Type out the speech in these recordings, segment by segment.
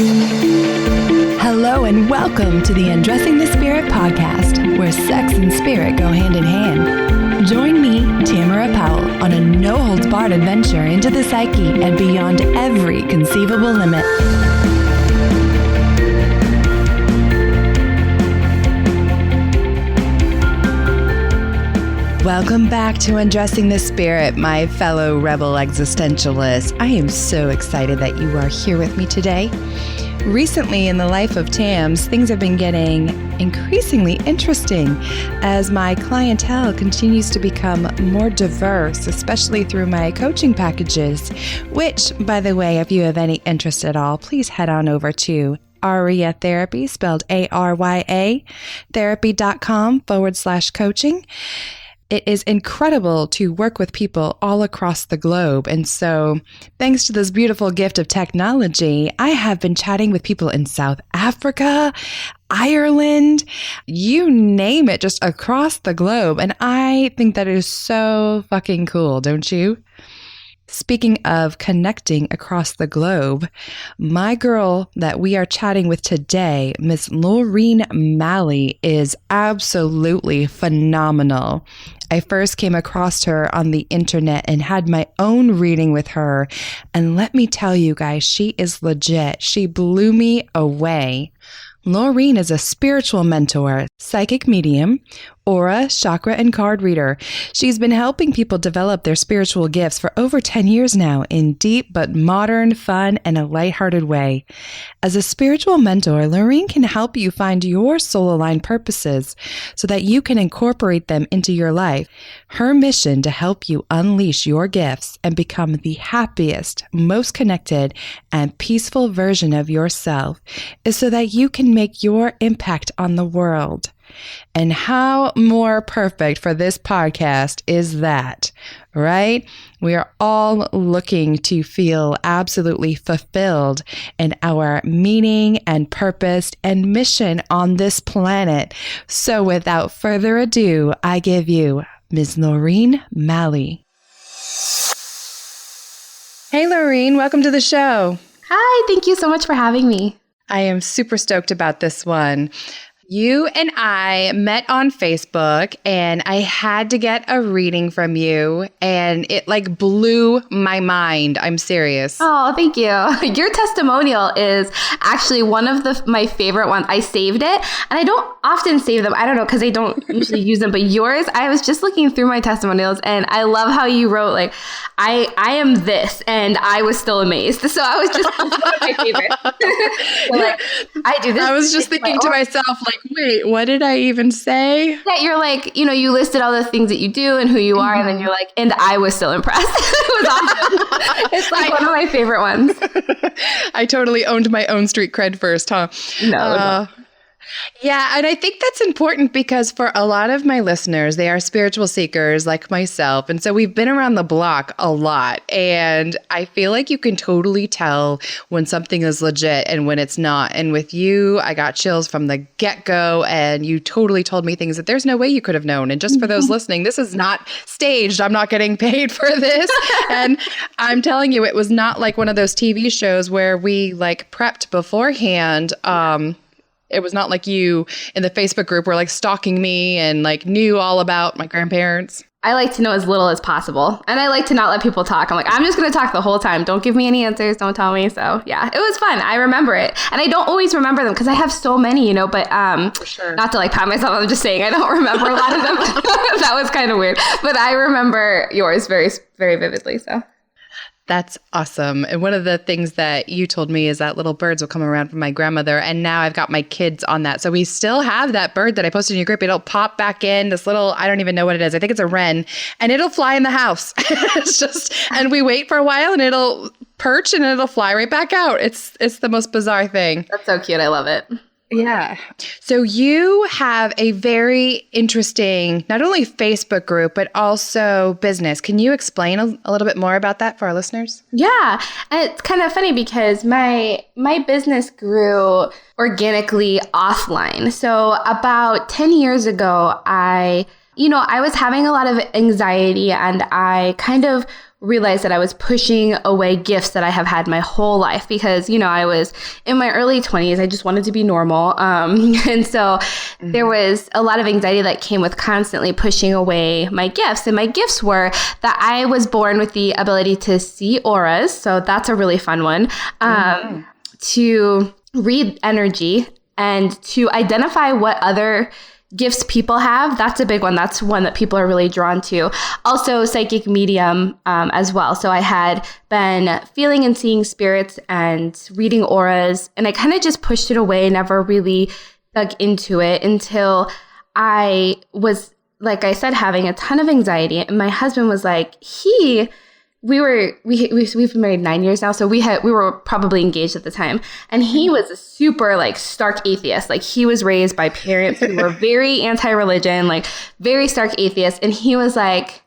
Hello and welcome to the Undressing the Spirit podcast, where sex and spirit go hand in hand. Join me, Tamara Powell, on a no-holds-barred adventure into the psyche and beyond every conceivable limit. Welcome back to Undressing the Spirit, my fellow rebel existentialists. I am so excited that you are here with me today. Recently in the life of Tams, things have been getting increasingly interesting as my clientele continues to become more diverse, especially through my coaching packages, which, by the way, if you have any interest at all, please head on over to Arya Therapy, spelled A-R-Y-A, therapy.com/coaching. It is incredible to work with people all across the globe. And so, thanks to this beautiful gift of technology, I have been chatting with people in South Africa, Ireland, you name it, just across the globe. And I think that is so fucking cool, don't you? Speaking of connecting across the globe, my girl that we are chatting with today, Miss Laureen Mally, is absolutely phenomenal. I first came across her on the internet and had my own reading with her. And let me tell you guys, she is legit. She blew me away. Laureen is a spiritual mentor, psychic medium, aura, chakra, and card reader. She's been helping people develop their spiritual gifts for over 10 years now in deep but modern, fun, and a lighthearted way. As a spiritual mentor, Laureen can help you find your soul-aligned purposes so that you can incorporate them into your life. Her mission to help you unleash your gifts and become the happiest, most connected, and peaceful version of yourself is so that you can make your impact on the world. And how more perfect for this podcast is that, right? We are all looking to feel absolutely fulfilled in our meaning and purpose and mission on this planet. So without further ado, I give you Ms. Laureen Mally. Hey, Laureen, welcome to the show. Hi, thank you so much for having me. I am super stoked about this one. You and I met on Facebook and I had to get a reading from you and it like blew my mind. I'm serious. Oh, thank you. Your testimonial is actually one of my favorite ones. I saved it and I don't often save them. I don't know because I don't usually use them, but yours, I was just looking through my testimonials and I love how you wrote like, I am this and I was still amazed. So I was just, one of my favorites. So like, I do this. I was just thinking to myself like, wait, what did I even say? That you're like, you listed all the things that you do and who you are, and then you're like, and I was still impressed. It was awesome. It's like one of my favorite ones. I totally owned my own street cred first, huh? No. Yeah, and I think that's important because for a lot of my listeners, they are spiritual seekers like myself. And so we've been around the block a lot. And I feel like you can totally tell when something is legit and when it's not. And with you, I got chills from the get-go and you totally told me things that there's no way you could have known. And just for those listening, this is not staged. I'm not getting paid for this. And I'm telling you, it was not like one of those TV shows where we like prepped beforehand. It was not like you in the Facebook group were like stalking me and like knew all about my grandparents. I like to know as little as possible. And I like to not let people talk. I'm like, I'm just going to talk the whole time. Don't give me any answers. Don't tell me. So yeah, it was fun. I remember it. And I don't always remember them because I have so many, but For sure. Not to like pat myself. I'm just saying I don't remember a lot of them. That was kind of weird. But I remember yours very, very vividly. So. That's awesome. And one of the things that you told me is that little birds will come around from my grandmother. And now I've got my kids on that. So we still have that bird that I posted in your group. It'll pop back in this little, I don't even know what it is. I think it's a wren and it'll fly in the house. It's just, and we wait for a while and it'll perch and it'll fly right back out. It's the most bizarre thing. That's so cute. I love it. Yeah. So you have a very interesting, not only Facebook group, but also business. Can you explain a little bit more about that for our listeners? Yeah. And it's kind of funny because my business grew organically offline. So about 10 years ago, I was having a lot of anxiety and I kind of realized that I was pushing away gifts that I have had my whole life because, I was in my early 20s. I just wanted to be normal. And so there was a lot of anxiety that came with constantly pushing away my gifts. And my gifts were that I was born with the ability to see auras. So that's a really fun one. To read energy and to identify what other gifts people have. That's a big one. That's one that people are really drawn to. Also, psychic medium as well. So I had been feeling and seeing spirits and reading auras, and I kind of just pushed it away, never really dug into it until I was, like I said, having a ton of anxiety. And my husband was like, we've been married 9 years now, so we were probably engaged at the time, and he was a super stark atheist. Like, he was raised by parents who were very anti-religion, very stark atheists, and he was like,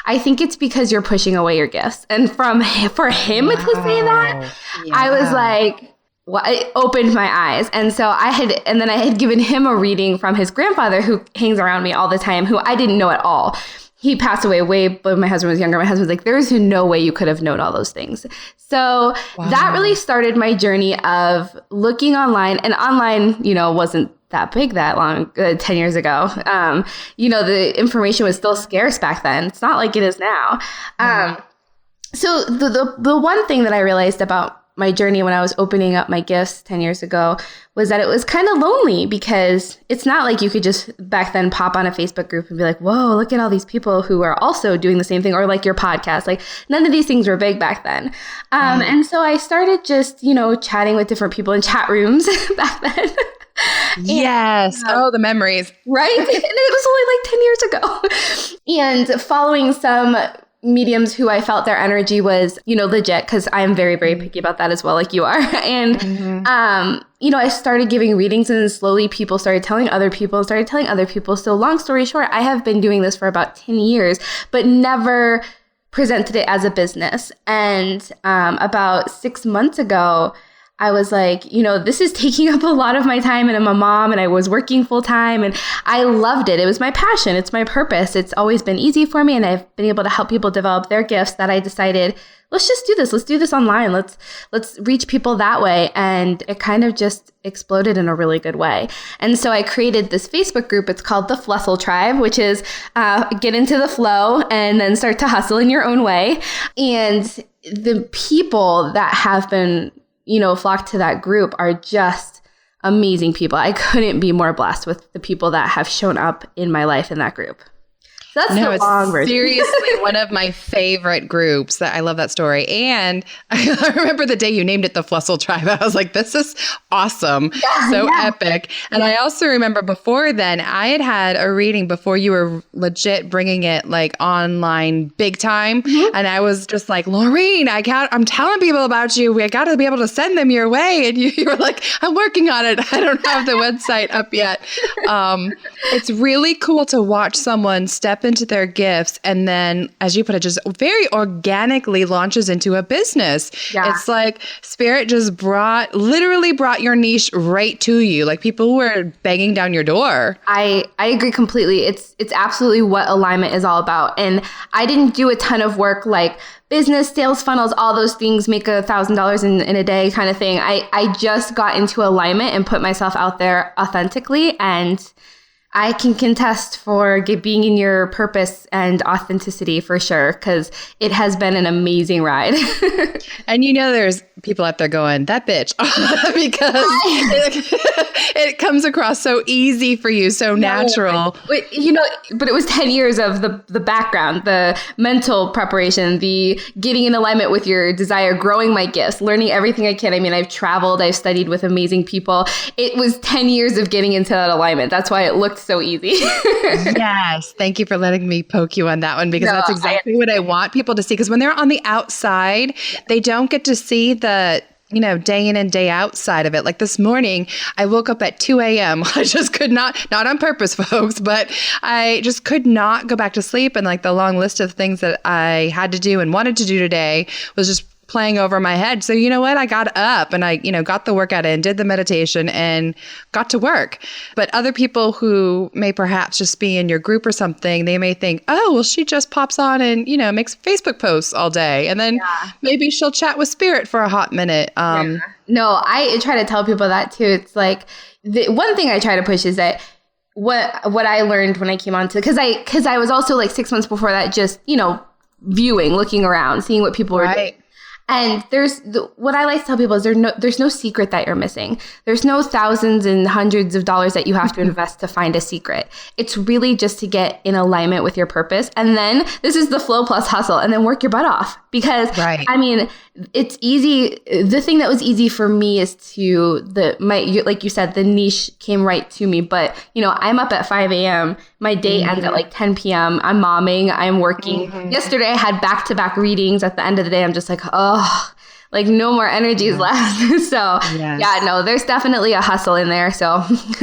I think it's because you're pushing away your gifts. And for him to say that, I was like, well, it opened my eyes. And so I had given him a reading from his grandfather, who hangs around me all the time, who I didn't know at all. He passed away when my husband was younger. My husband was like, there's no way you could have known all those things. So that really started my journey of looking online. And online, wasn't that big that long, 10 years ago. The information was still scarce back then. It's not like it is now. So the one thing that I realized about my journey when I was opening up my gifts 10 years ago was that it was kind of lonely, because it's not like you could just back then pop on a Facebook group and be like, whoa, look at all these people who are also doing the same thing, or like your podcast. Like, none of these things were big back then. And so I started just, chatting with different people in chat rooms back then. Yes. The memories. Right? And it was only 10 years ago. And following some mediums who I felt their energy was, legit, because I'm very, very picky about that as well, like you are. And, I started giving readings, and then slowly people started telling other people. So long story short, I have been doing this for about 10 years, but never presented it as a business. And about 6 months ago, I was like, this is taking up a lot of my time, and I'm a mom, and I was working full time, and I loved it. It was my passion. It's my purpose. It's always been easy for me, and I've been able to help people develop their gifts, that I decided, let's just do this. Let's do this online. Let's reach people that way. And it kind of just exploded in a really good way. And so I created this Facebook group. It's called the Flustle Tribe, which is get into the flow and then start to hustle in your own way. And the people that have been flock to that group are just amazing people. I couldn't be more blessed with the people that have shown up in my life in that group. So that's the long version. Seriously one of my favorite groups. I love that story. And I remember the day you named it the Flustle Tribe. I was like, this is awesome. Epic. And I also remember before then, I had a reading before you were legit bringing it online big time. And I was just like, Laureen, I'm telling people about you. We got to be able to send them your way. And you were like, I'm working on it. I don't have the website up yet. It's really cool to watch someone step into their gifts, and then, as you put it, just very organically launches into a business. It's like spirit just literally brought your niche right to you. Like, people were banging down your door. I agree completely. It's absolutely what alignment is all about. And I didn't do a ton of work like business, sales funnels, all those things, make $1,000 in a day kind of thing. I just got into alignment and put myself out there authentically, and I can contest for being in your purpose and authenticity for sure, because it has been an amazing ride. And there's people out there going, that bitch, because it comes across so easy for you, so natural. But it was 10 years of the background, the mental preparation, the getting in alignment with your desire, growing my gifts, learning everything I can. I mean, I've traveled, I've studied with amazing people. It was 10 years of getting into that alignment. That's why it looked so easy. Yes. Thank you for letting me poke you on that one, because that's exactly what I want people to see. Because when they're on the outside, they don't get to see the day in and day out side of it. Like this morning, I woke up at 2 a.m. I just could not on purpose, folks, but I just could not go back to sleep. And the long list of things that I had to do and wanted to do today was just playing over my head. So you know what? I got up and I, got the workout in, did the meditation and got to work. But other people who may perhaps just be in your group or something, they may think, oh, well, she just pops on and, makes Facebook posts all day. And then maybe she'll chat with spirit for a hot minute. No, I try to tell people that too. It's like the one thing I try to push is that what I learned when I came on to, because I was also like 6 months before that, just, viewing, looking around, seeing what people were doing. And what I like to tell people is there's no secret that you're missing. There's no thousands and hundreds of dollars that you have to invest to find a secret. It's really just to get in alignment with your purpose. And then this is the flow plus hustle, and then work your butt off. Because it's easy. The thing that was easy for me is like you said, the niche came right to me. But, I'm up at 5 a.m. My day ends at like 10 p.m. I'm momming. I'm working. Yesterday I had back-to-back readings. At the end of the day, I'm just like, oh, like no more energy is left. So there's definitely a hustle in there. So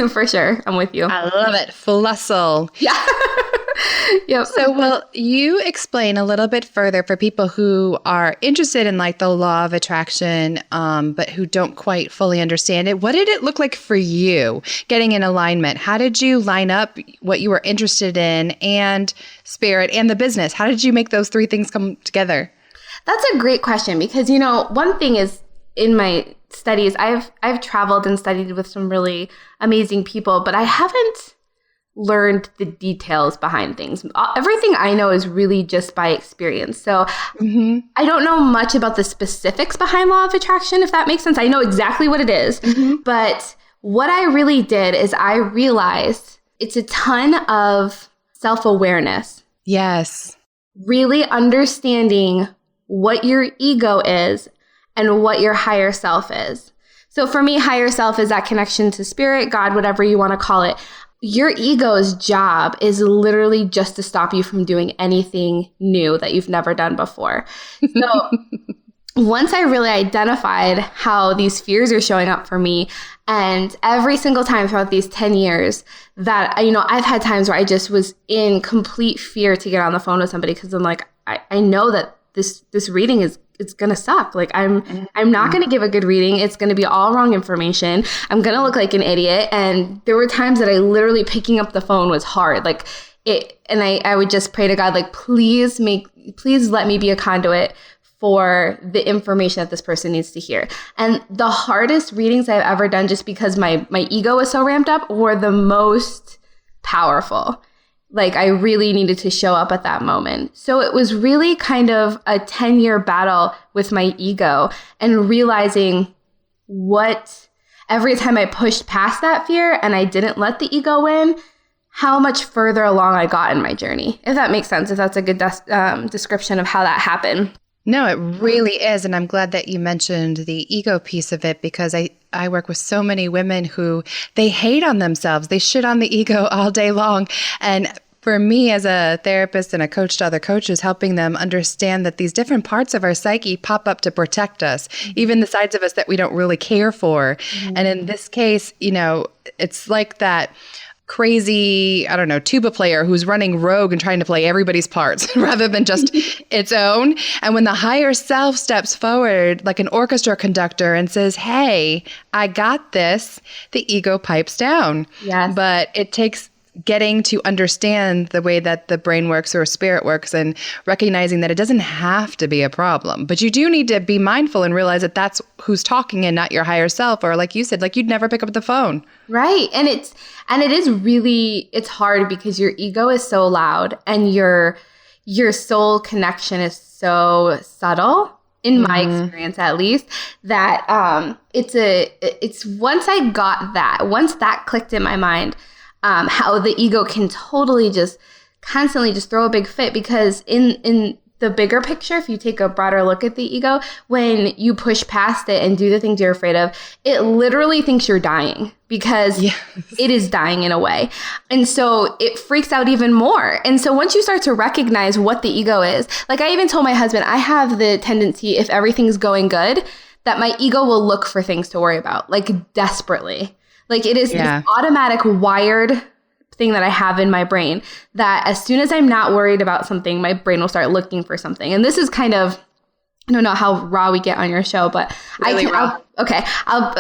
for sure, I'm with you. I love it. Flustle. Yeah. Yep. So will you explain a little bit further for people who are interested in like the law of attraction, but who don't quite fully understand it? What did it look like for you getting in alignment? How did you line up what you were interested in and spirit and the business? How did you make those three things come together? That's a great question because, one thing is in my studies, I've traveled and studied with some really amazing people, but I haven't learned the details behind things. Everything I know is really just by experience. So I don't know much about the specifics behind law of attraction, if that makes sense. I know exactly what it is, but what I really did is I realized it's a ton of self-awareness. Yes. Really understanding what your ego is and what your higher self is. So for me, higher self is that connection to spirit, God, whatever you want to call it. Your ego's job is literally just to stop you from doing anything new that you've never done before. So once I really identified how these fears are showing up for me, and every single time throughout these 10 years that, I've had times where I just was in complete fear to get on the phone with somebody because I'm like, I know that this reading it's going to suck. Like I'm not going to give a good reading. It's going to be all wrong information. I'm going to look like an idiot. And there were times that I literally picking up the phone was hard. Like I would just pray to God, like, please let me be a conduit for the information that this person needs to hear. And the hardest readings I've ever done, just because my ego was so ramped up, were the most powerful. Like I really needed to show up at that moment. So it was really kind of a 10-year battle with my ego and realizing every time I pushed past that fear and I didn't let the ego win, how much further along I got in my journey. If that makes sense, if that's a good description of how that happened. No, it really is. And I'm glad that you mentioned the ego piece of it because I work with so many women who they hate on themselves. They shit on the ego all day long. And for me as a therapist and a coach to other coaches, helping them understand that these different parts of our psyche pop up to protect us, even the sides of us that we don't really care for. And in this case, it's like that crazy, tuba player who's running rogue and trying to play everybody's parts rather than just its own. And when the higher self steps forward like an orchestra conductor and says, hey, I got this, the ego pipes down. Yes. But it takes getting to understand the way that the brain works or spirit works and recognizing that it doesn't have to be a problem. But you do need to be mindful and realize that that's who's talking and not your higher self. Or like you said, like you'd never pick up the phone. Right. And it is really, it's hard because your ego is so loud and your soul connection is so subtle. In my experience, at least, that it's once that clicked in my mind, how the ego can totally just constantly just throw a big fit because in the bigger picture, if you take a broader look at the ego, when you push past it and do the things you're afraid of, it literally thinks you're dying because it is dying in a way. And so it freaks out even more. And so once you start to recognize what the ego is, like I even told my husband, I have the tendency, if everything's going good, that my ego will look for things to worry about, like desperately. Like it is this automatic wired thing that I have in my brain that as soon as I'm not worried about something, my brain will start looking for something. And this is kind of I don't know how raw we get on your show, but really raw.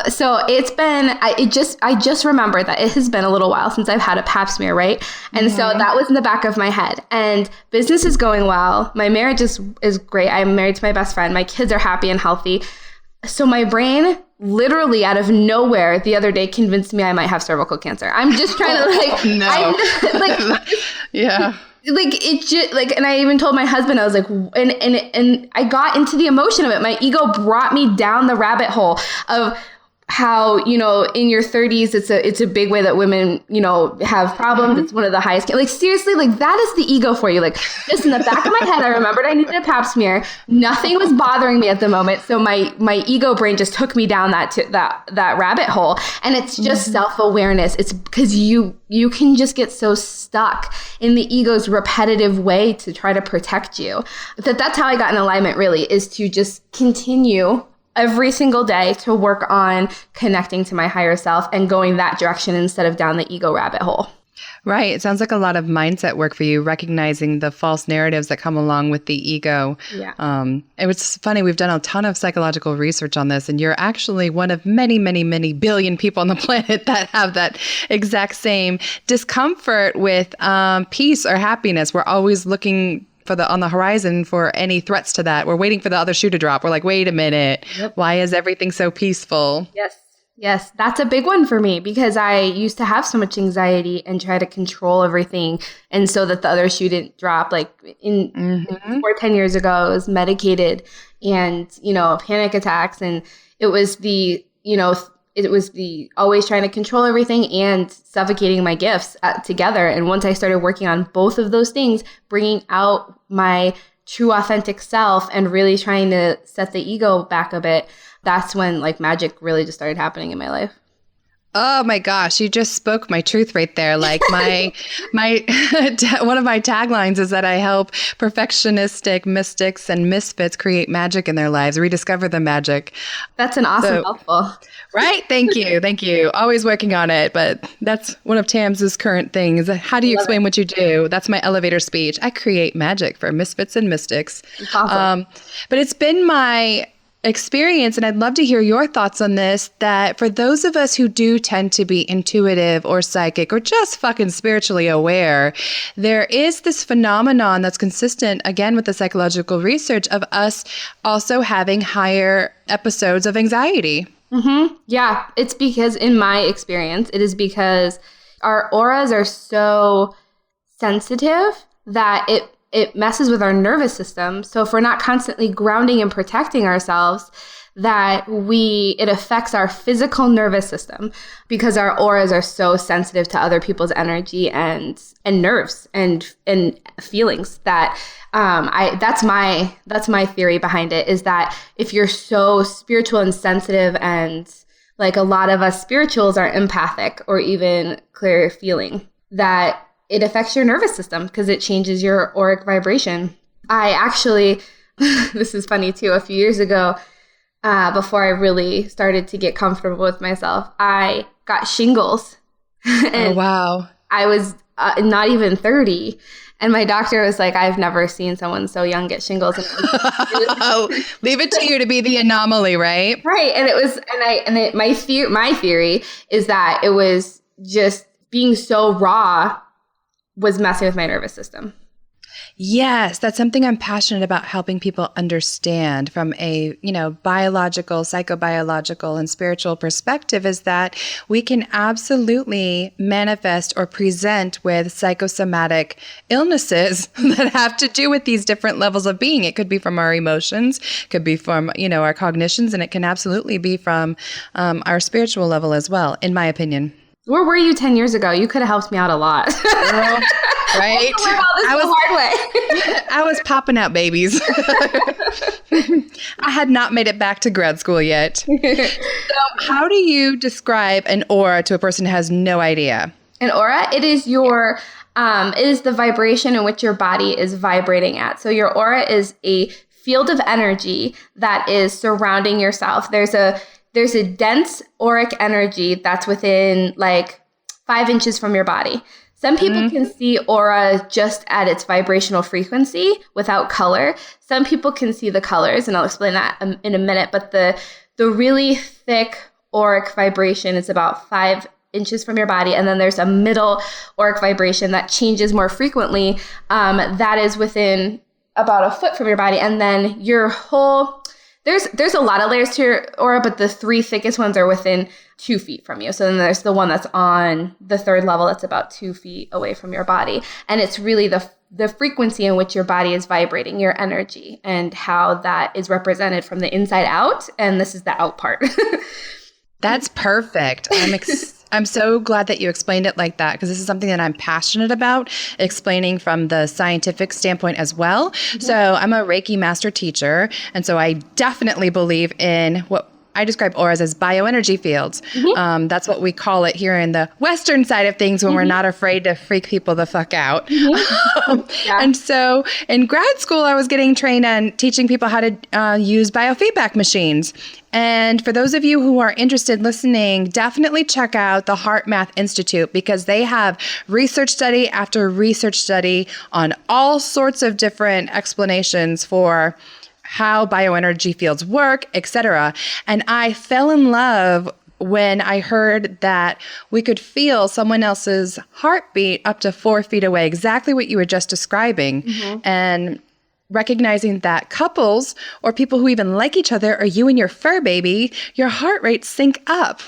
So it's been, I just remembered that it has been a little while since I've had a pap smear, right? And so that was in the back of my head, and business is going well. My marriage is great. I'm married to my best friend. My kids are happy and healthy. So my brain literally out of nowhere the other day convinced me I might have cervical cancer. I'm just trying to yeah. Like it just like, and I even told my husband, I was like, and I got into the emotion of it. My ego brought me down the rabbit hole of how, in your 30s, it's a big way that women, have problems. It's one of the highest. Like seriously, like that is the ego for you. Like just in the back of my head, I remembered I needed a pap smear. Nothing was bothering me at the moment. So my ego brain just took me down that rabbit hole. And it's just self-awareness. It's because you can just get so stuck in the ego's repetitive way to try to protect you. That's how I got in alignment, really, is to just continue every single day to work on connecting to my higher self and going that direction instead of down the ego rabbit hole. Right. It sounds like a lot of mindset work for you, recognizing the false narratives that come along with the ego. Yeah. It was funny. We've done a ton of psychological research on this, and you're actually one of many, many, many billion people on the planet that have that exact same discomfort with peace or happiness. We're always looking on the horizon for any threats to that. We're waiting for the other shoe to drop. We're like, wait a minute. Yep. Why is everything so peaceful? Yes. That's a big one for me because I used to have so much anxiety and try to control everything. And so that the other shoe didn't drop. Like 10 years ago, I was medicated and, panic attacks. And it was the always trying to control everything and suffocating my gifts together. And once I started working on both of those things, bringing out my true authentic self and really trying to set the ego back a bit, that's when like magic really just started happening in my life. Oh my gosh, you just spoke my truth right there. Like my one of my taglines is that I help perfectionistic mystics and misfits create magic in their lives, rediscover the magic. That's an awesome mouthful. Right? Thank you. Thank you. Always working on it. But that's one of Tam's current things. How do you explain what you do? That's my elevator speech. I create magic for misfits and mystics. Awesome. But it's been my experience, and I'd love to hear your thoughts on this, that for those of us who do tend to be intuitive or psychic or just fucking spiritually aware, there is this phenomenon that's consistent, again, with the psychological research of us also having higher episodes of anxiety. Mm-hmm. Yeah, it's because, in my experience, it is because our auras are so sensitive that it messes with our nervous system. So if we're not constantly grounding and protecting ourselves, that it affects our physical nervous system because our auras are so sensitive to other people's energy and nerves and feelings that that's my theory behind it, is that if you're so spiritual and sensitive, and like a lot of us spirituals are empathic or even clear feeling, that it affects your nervous system because it changes your auric vibration. I actually, this is funny too, a few years ago, before I really started to get comfortable with myself, I got shingles. And oh, wow. I was not even 30. And my doctor was like, I've never seen someone so young get shingles. And leave it to you to be the anomaly, right? Right. And my theory is that it was just being so raw was messing with my nervous system. Yes, that's something I'm passionate about helping people understand from a, biological, psychobiological, and spiritual perspective, is that we can absolutely manifest or present with psychosomatic illnesses that have to do with these different levels of being. It could be from our emotions, could be from, our cognitions, and it can absolutely be from our spiritual level as well, in my opinion. Where were you 10 years ago? You could have helped me out a lot. Girl, right? I was popping out babies. I had not made it back to grad school yet. So how do you describe an aura to a person who has no idea? An aura, it is the vibration in which your body is vibrating at. So your aura is a field of energy that is surrounding yourself. There's a dense auric energy that's within like 5 inches from your body. Some people can see aura just at its vibrational frequency without color. Some people can see the colors, and I'll explain that in a minute. But the really thick auric vibration is about 5 inches from your body, and then there's a middle auric vibration that changes more frequently. That is within about a foot from your body, and then your whole there's a lot of layers to your aura, but the 3 thickest ones are within 2 feet from you. So then there's the one that's on the 3rd level that's about 2 feet away from your body, and it's really the frequency in which your body is vibrating, your energy, and how that is represented from the inside out. And this is the out part. That's perfect. I'm so glad that you explained it like that, because this is something that I'm passionate about, explaining from the scientific standpoint as well. Mm-hmm. So I'm a Reiki master teacher, and so I definitely believe in what I describe auras as bioenergy fields. Mm-hmm. That's what we call it here in the Western side of things, when we're not afraid to freak people the fuck out. And so in grad school, I was getting trained on teaching people how to use biofeedback machines. And for those of you who are interested in listening, definitely check out the Heart Math Institute, because they have research study after research study on all sorts of different explanations for how bioenergy fields work, etc. And I fell in love when I heard that we could feel someone else's heartbeat up to 4 feet away, exactly what you were just describing. And recognizing that couples or people who even like each other, or you and your fur baby, your heart rates sync up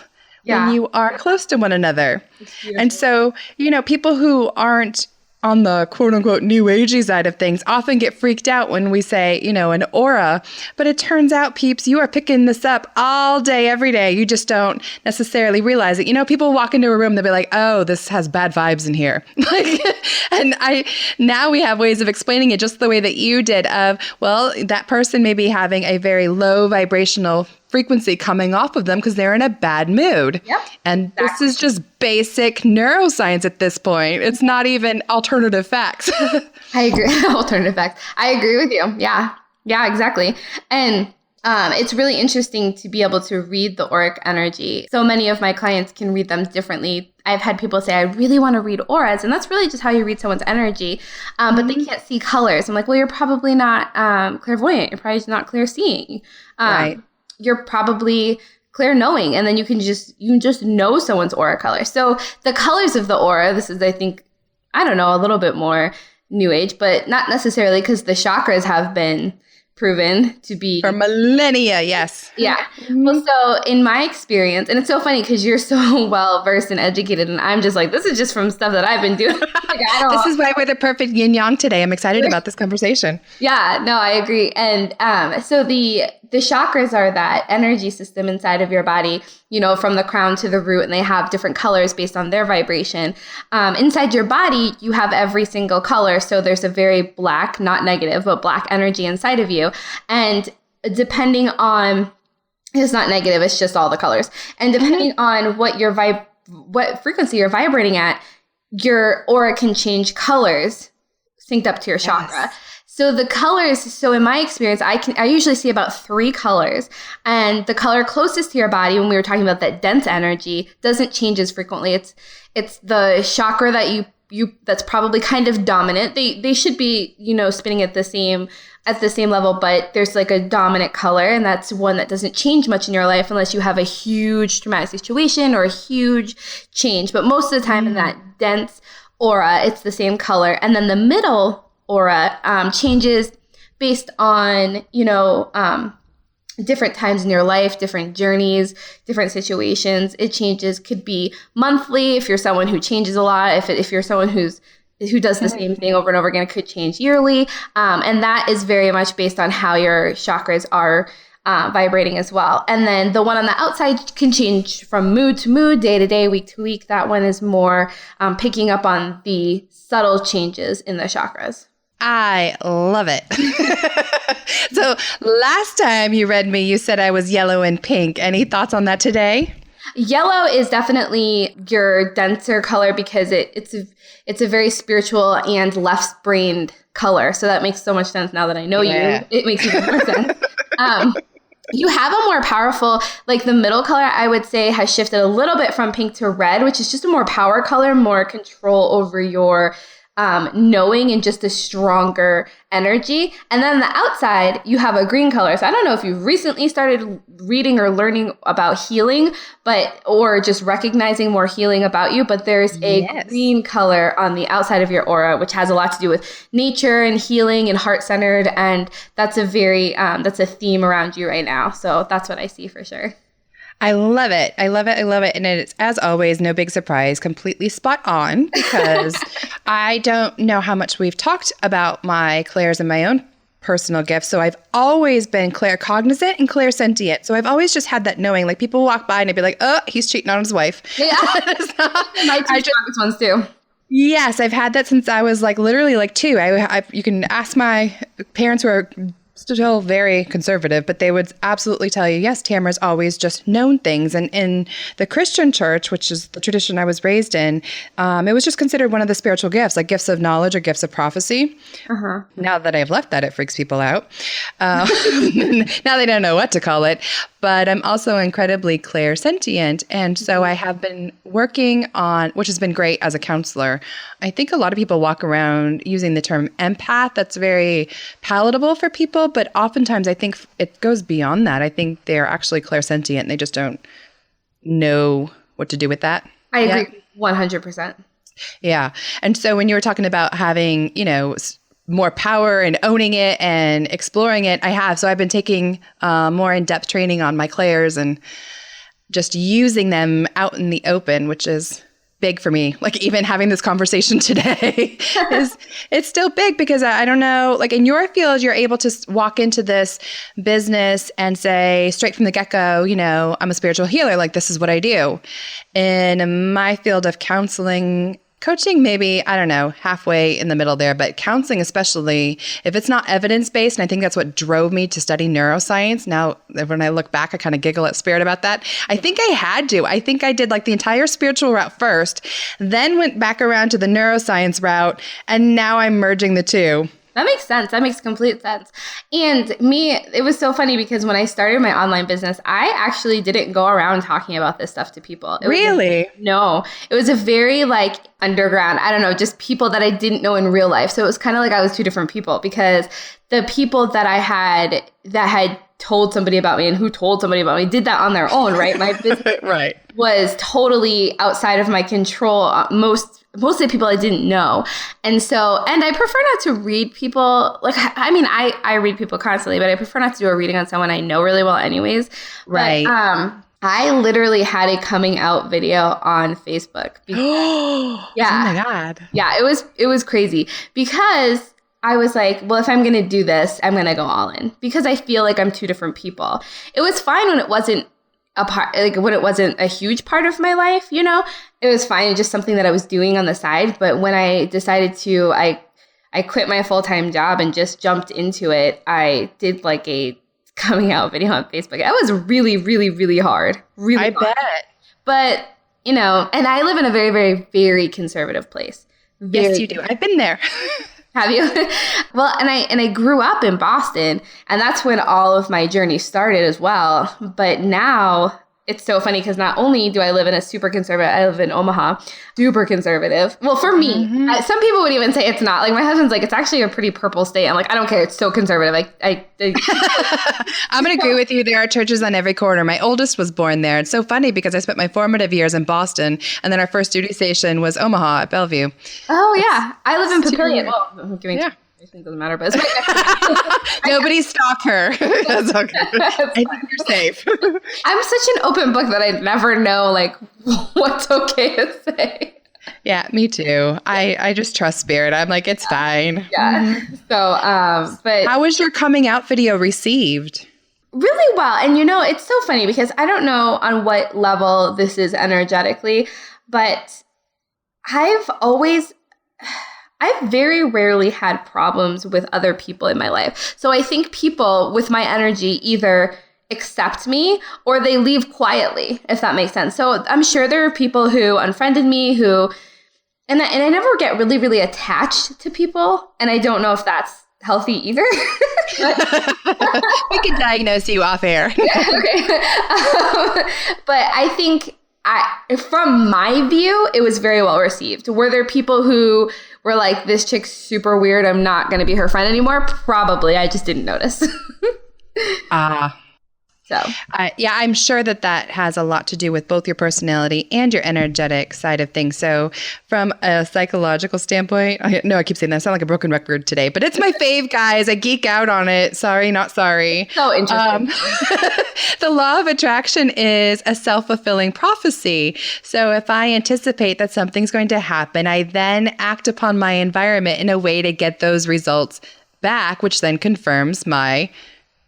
when you are close to one another. And so, people who aren't on the quote unquote new agey side of things often get freaked out when we say, an aura. But it turns out, peeps, you are picking this up all day, every day. You just don't necessarily realize it. People walk into a room, they'll be like, oh, this has bad vibes in here. And now we have ways of explaining it just the way that you did of, well, that person may be having a very low vibrational frequency coming off of them because they're in a bad mood. And this is just basic neuroscience at this point. It's not even alternative facts. I agree. Alternative facts. I agree with you. Yeah, exactly. And it's really interesting to be able to read the auric energy. So many of my clients can read them differently. I've had people say, I really want to read auras. And that's really just how you read someone's energy. But they can't see colors. I'm like, well, you're probably not clairvoyant. You're probably not clairseeing. Right. You're probably clair-knowing, and then you can just know someone's aura color. So the colors of the aura, this is, I think, a little bit more new age, but not necessarily, because the chakras have been proven to be for millennia. Yes. Yeah. Well, so in my experience, and it's so funny because you're so well versed and educated, and I'm just like, this is just from stuff that I've been doing. This is why we're the perfect yin yang today. I'm excited about this conversation. Yeah, no, I agree. And so the chakras are that energy system inside of your body, from the crown to the root, and they have different colors based on their vibration. Inside your body, you have every single color. So there's a very black, not negative, but black energy inside of you. And depending on, it's not negative, it's just all the colors. And depending on what what frequency you're vibrating at, your aura can change colors synced up to your chakra. So the colors, so in my experience, I usually see about 3 colors, and the color closest to your body, when we were talking about that dense energy, doesn't change as frequently. It's the chakra that you that's probably kind of dominant. They should be, spinning at the same level, but there's like a dominant color, and that's one that doesn't change much in your life unless you have a huge traumatic situation or a huge change. But most of the time in that dense aura, it's the same color. And then the middle aura changes based on, different times in your life, different journeys, different situations. It changes, could be monthly if you're someone who changes a lot. If you're someone who does the same thing over and over again, it could change yearly. And that is very much based on how your chakras are vibrating as well. And then the one on the outside can change from mood to mood, day to day, week to week. That one is more picking up on the subtle changes in the chakras. I love it. So last time you read me, you said I was yellow and pink. Any thoughts on that today? Yellow is definitely your denser color because it's a very spiritual and left-brained color. So that makes so much sense now that I know you. It makes even more sense. You have a more powerful, like the middle color, I would say, has shifted a little bit from pink to red, which is just a more power color, more control over your knowing and just a stronger energy. And then on the outside, you have a green color. So I don't know if you've recently started reading or learning about healing, or just recognizing more healing about you. But there's a green color on the outside of your aura, which has a lot to do with nature and healing and heart-centered. And that's a that's a theme around you right now. So that's what I see for sure. I love it. I love it. I love it. And it's, as always, no big surprise, completely spot on, because I don't know how much we've talked about my clairs and my own personal gifts. So I've always been claircognizant and clairsentient. So I've always just had that knowing, like people walk by and I'd be like, oh, he's cheating on his wife. Yeah. My two strongest ones too. Yes, I've had that since I was like literally like 2. You can ask my parents who are still very conservative, but they would absolutely tell you, yes, Tamara's always just known things. And in the Christian church, which is the tradition I was raised in, it was just considered one of the spiritual gifts, like gifts of knowledge or gifts of prophecy. Uh-huh. Now that I've left that, it freaks people out. Now they don't know what to call it. But I'm also incredibly clairsentient. And so I have been working on, which has been great as a counselor. I think a lot of people walk around using the term empath. That's very palatable for people. But oftentimes I think it goes beyond that. I think they're actually clairsentient and they just don't know what to do with that. I agree 100%. Yeah. And so when you were talking about having, more power and owning it and exploring it, I have. So I've been taking more in-depth training on my clairs and just using them out in the open, which is big for me. Like even having this conversation today it's still big because I don't know, like in your field, you're able to walk into this business and say straight from the get-go, I'm a spiritual healer. Like this is what I do. In my field of counseling, coaching, maybe, I don't know, halfway in the middle there, but counseling, especially if it's not evidence-based, and I think that's what drove me to study neuroscience. Now, when I look back, I kind of giggle at Spirit about that. I think I had to. I think I did like the entire spiritual route first, then went back around to the neuroscience route, and now I'm merging the two. That makes sense. That makes complete sense. And it was so funny because when I started my online business, I actually didn't go around talking about this stuff to people. Really? No. It was a very underground, I don't know, just people that I didn't know in real life. So it was kind of like I was two different people because the people that I had that had told somebody about me and who told somebody about me did that on their own, right? My business right. was totally outside of my control. Mostly people I didn't know. And I prefer not to read people. I read people constantly, but I prefer not to do a reading on someone I know really well anyways. Right. But, I literally had a coming out video on Facebook. Yeah. Oh my God. Yeah, it was crazy because I was like, well, if I'm going to do this, I'm going to go all in because I feel like I'm two different people. It was fine when it wasn't when it wasn't a huge part of my life, it was fine. It's just something that I was doing on the side. But when I decided to, I quit my full-time job and just jumped into it. I did a coming out video on Facebook. That was really, really, really hard. Really hard. Bet. But, and I live in a very, very, very conservative place. Yes, you do. I've been there. Have you? Well, and I grew up in Boston, and that's when all of my journey started as well. But now it's so funny because not only do I live in a super conservative, I live in Omaha, super conservative. Well, for me, some people would even say it's not. Like my husband's like, it's actually a pretty purple state. I'm like, I don't care. It's so conservative. I'm going to agree with you. There are churches on every corner. My oldest was born there. It's so funny because I spent my formative years in Boston, and then our first duty station was Omaha at Bellevue. Oh, yeah. I live in Papillion. Well, I'm giving it doesn't matter, but it's right. Nobody stalk her. That's okay. I think you're safe. I'm such an open book that I never know what's okay to say. Yeah, me too. I just trust Spirit. I'm like, it's fine. Yeah. So, but how was your coming out video received? Really well. And it's so funny because I don't know on what level this is energetically, but I've very rarely had problems with other people in my life. So I think people with my energy either accept me or they leave quietly, if that makes sense. So I'm sure there are people who unfriended me and I never get really, really attached to people. And I don't know if that's healthy either. We can diagnose you off air. Okay. But I think from my view, it was very well received. Were there people who were like, this chick's super weird, I'm not going to be her friend anymore? Probably. I just didn't notice. So, yeah, I'm sure that has a lot to do with both your personality and your energetic side of things. So from a psychological standpoint, I keep saying that. I sound like a broken record today, but it's my fave, guys. I geek out on it. Sorry, not sorry. So interesting. The law of attraction is a self-fulfilling prophecy. So if I anticipate that something's going to happen, I then act upon my environment in a way to get those results back, which then confirms my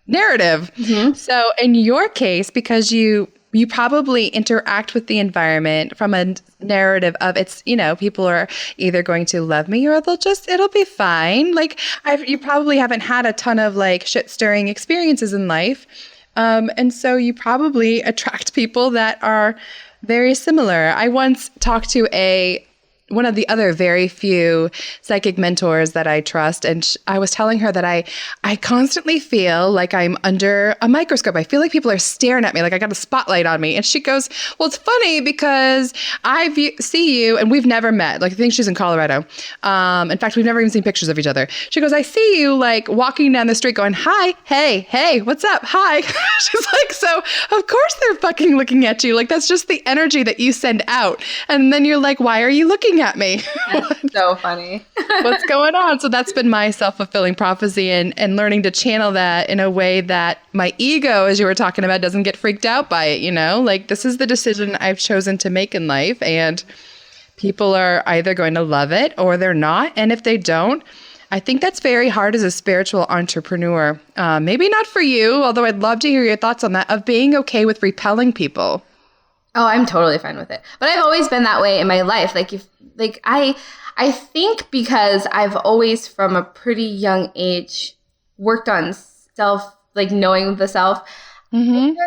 narrative. Mm-hmm. So in your case, because you probably interact with the environment from a narrative of it's, people are either going to love me or it'll be fine. Like you probably haven't had a ton of like shit stirring experiences in life. And so you probably attract people that are very similar. I once talked to one of the other very few psychic mentors that I trust. And I was telling her that I constantly feel like I'm under a microscope. I feel like people are staring at me, like I got a spotlight on me. And she goes, well, it's funny because I see you and we've never met. Like I think she's in Colorado. In fact, we've never even seen pictures of each other. She goes, I see you like walking down the street going, hi, hey, what's up? Hi. She's like, so of course they're fucking looking at you. Like that's just the energy that you send out. And then you're like, why are you looking at me? That's so funny. What's going on? So that's been my self-fulfilling prophecy and learning to channel that in a way that my ego, as you were talking about, doesn't get freaked out by it, Like this is the decision I've chosen to make in life and people are either going to love it or they're not. And if they don't, I think that's very hard as a spiritual entrepreneur. Maybe not for you, although I'd love to hear your thoughts on that, of being okay with repelling people. Oh, I'm totally fine with it. But I've always been that way in my life. I think because I've always from a pretty young age worked on knowing the self. Mm-hmm.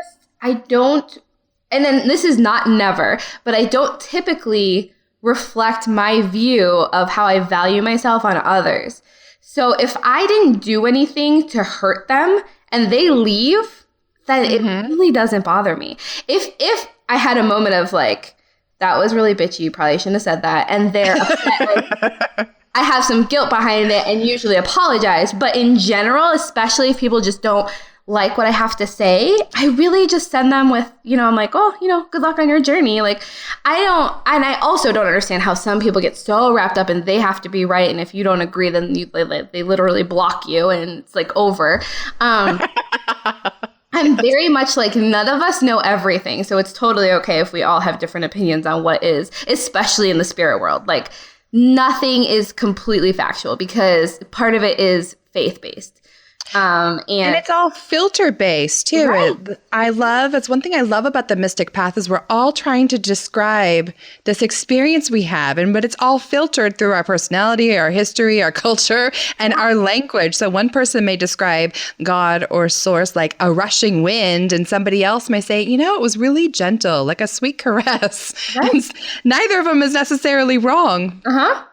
I don't, and then this is not never, but I don't typically reflect my view of how I value myself on others. So if I didn't do anything to hurt them and they leave, then it really doesn't bother me. If I had a moment of like, that was really bitchy, you probably shouldn't have said that, and they're upset, I have some guilt behind it and usually apologize. But in general, especially if people just don't like what I have to say, I really just send them with, I'm like, oh, good luck on your journey. Like, I also don't understand how some people get so wrapped up and they have to be right. And if you don't agree, then they literally block you and it's like over. I'm very much like none of us know everything. So it's totally okay if we all have different opinions on what is, especially in the spirit world. Like nothing is completely factual because part of it is faith-based. And it's all filter based too. Right. It's one thing I love about the mystic path is we're all trying to describe this experience we have, but it's all filtered through our personality, our history, our culture, and our language. So one person may describe God or source like a rushing wind, and somebody else may say, it was really gentle, like a sweet caress. Right. Neither of them is necessarily wrong.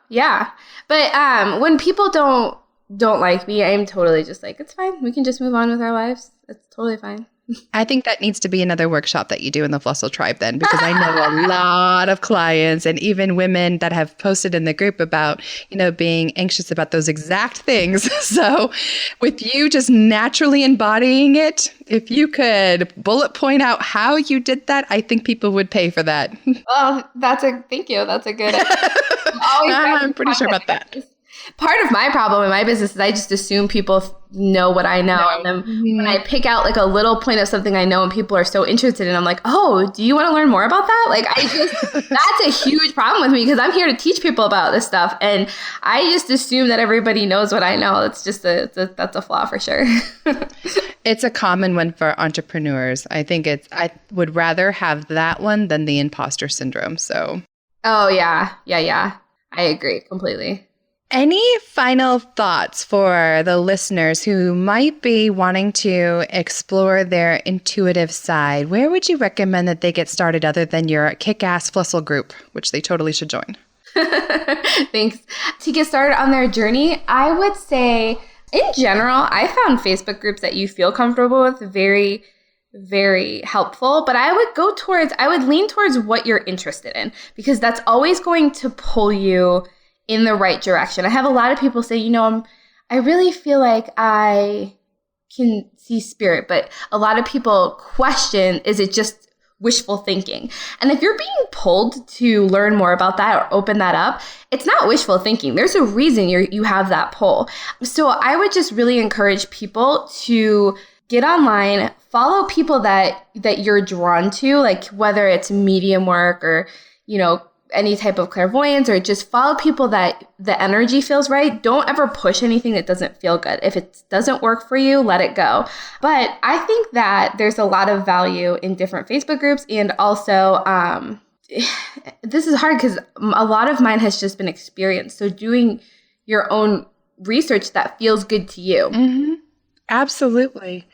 Yeah. But when people don't like me, I'm totally just like, it's fine. We can just move on with our lives. It's totally fine. I think that needs to be another workshop that you do in the Flustle Tribe then, because I know a lot of clients and even women that have posted in the group about, being anxious about those exact things. So with you just naturally embodying it, if you could bullet point out how you did that, I think people would pay for that. Well, thank you. That's a good, I'm pretty sure about that. Part of my problem in my business is I just assume people know what I know. No. And then when I pick out like a little point of something I know and people are so interested in, I'm like, oh, do you want to learn more about that? Like that's a huge problem with me because I'm here to teach people about this stuff. And I just assume that everybody knows what I know. It's just that's a flaw for sure. It's a common one for entrepreneurs. I think I would rather have that one than the imposter syndrome. So. Oh, yeah. I agree completely. Any final thoughts for the listeners who might be wanting to explore their intuitive side? Where would you recommend that they get started other than your kick-ass Flustle group, which they totally should join? Thanks. To get started on their journey, I would say In general, I found Facebook groups that you feel comfortable with very, very helpful, but I would lean towards what you're interested in, because that's always going to pull you in the right direction. I have a lot of people say, I really feel like I can see spirit, but a lot of people question, is it just wishful thinking? And if you're being pulled to learn more about that or open that up, it's not wishful thinking. There's a reason you have that pull. So I would just really encourage people to get online, follow people that you're drawn to, like whether it's medium work or, any type of clairvoyance, or just follow people that the energy feels right. Don't ever push anything that doesn't feel good. If it doesn't work for you, let it go. But I think that there's a lot of value in different Facebook groups. And also, this is hard because a lot of mine has just been experience. So doing your own research that feels good to you. Mm-hmm. Absolutely.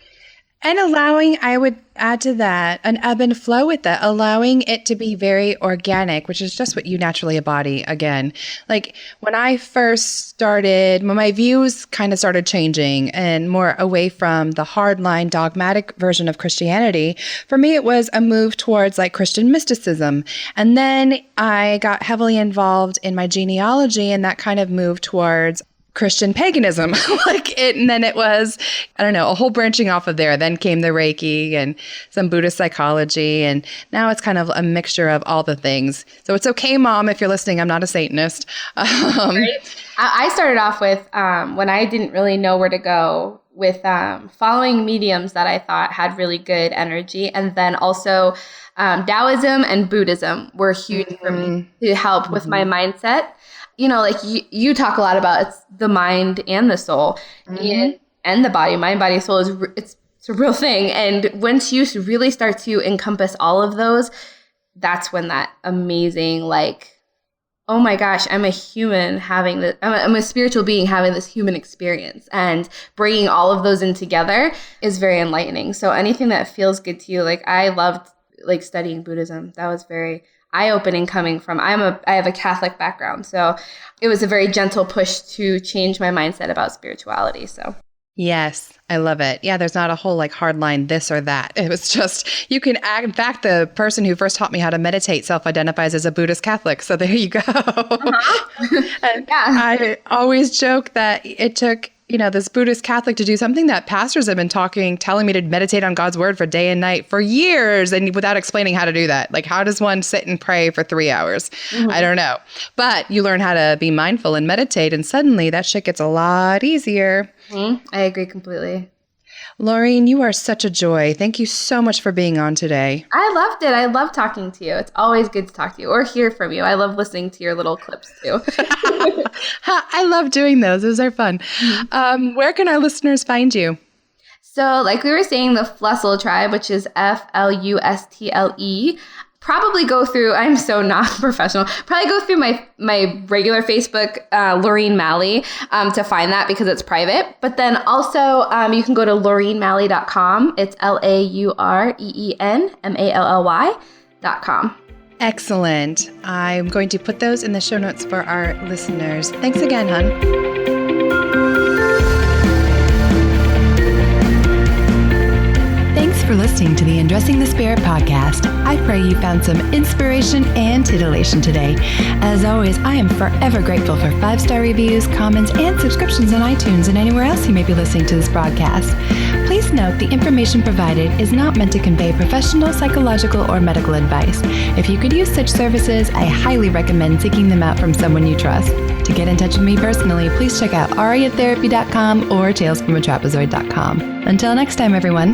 And allowing, I would add to that, an ebb and flow with that, allowing it to be very organic, which is just what you naturally embody again. Like when I first started, when my views kind of started changing and more away from the hardline dogmatic version of Christianity, for me, it was a move towards like Christian mysticism. And then I got heavily involved in my genealogy, and that kind of moved towards Christian paganism. And then it was, a whole branching off of there. Then came the Reiki and some Buddhist psychology. And now it's kind of a mixture of all the things. So it's okay, Mom, if you're listening, I'm not a Satanist. Right? I started off with, when I didn't really know where to go, with following mediums that I thought had really good energy. And then also Taoism and Buddhism were huge for me to help with my mindset. You talk a lot about it's the mind and the soul and the body. Mind, body, soul it's a real thing. And once you really start to encompass all of those, that's when that amazing, oh my gosh, I'm a human having this, I'm a spiritual being having this human experience, and bringing all of those in together is very enlightening. So anything that feels good to you, I loved studying Buddhism. That was very eye-opening coming from, I have a Catholic background. So it was a very gentle push to change my mindset about spirituality. So yes, I love it. Yeah, there's not a whole hard line this or that. It was just, you can act. In fact, the person who first taught me how to meditate self-identifies as a Buddhist Catholic. So there you go. And I always joke that it took, this Buddhist Catholic to do something that pastors have been telling me to meditate on God's word for day and night for years, and without explaining how to do that. How does one sit and pray for 3 hours? I don't know. But you learn how to be mindful and meditate, and suddenly that shit gets a lot easier. I agree completely. Laureen, you are such a joy. Thank you so much for being on today. I loved it. I love talking to you. It's always good to talk to you or hear from you. I love listening to your little clips too. I love doing those. Those are fun. Where can our listeners find you? So like we were saying, the Flustle Tribe, which is Flustle, probably go through, I'm so not professional, probably go through my regular Facebook, Laureen Mally, to find that because it's private. But then also you can go to laureenmally.com. It's LaureenMally.com. Excellent. I'm going to put those in the show notes for our listeners. Thanks again, hon. Thanks for listening to the Undressing the Spirit podcast. I pray you found some inspiration and titillation today. As always, I am forever grateful for 5-star reviews, comments, and subscriptions on iTunes and anywhere else you may be listening to this broadcast. Please note the information provided is not meant to convey professional, psychological, or medical advice. If you could use such services, I highly recommend seeking them out from someone you trust. To get in touch with me personally, please check out ariatherapy.com or talesfromatrapezoid.com. Until next time, everyone.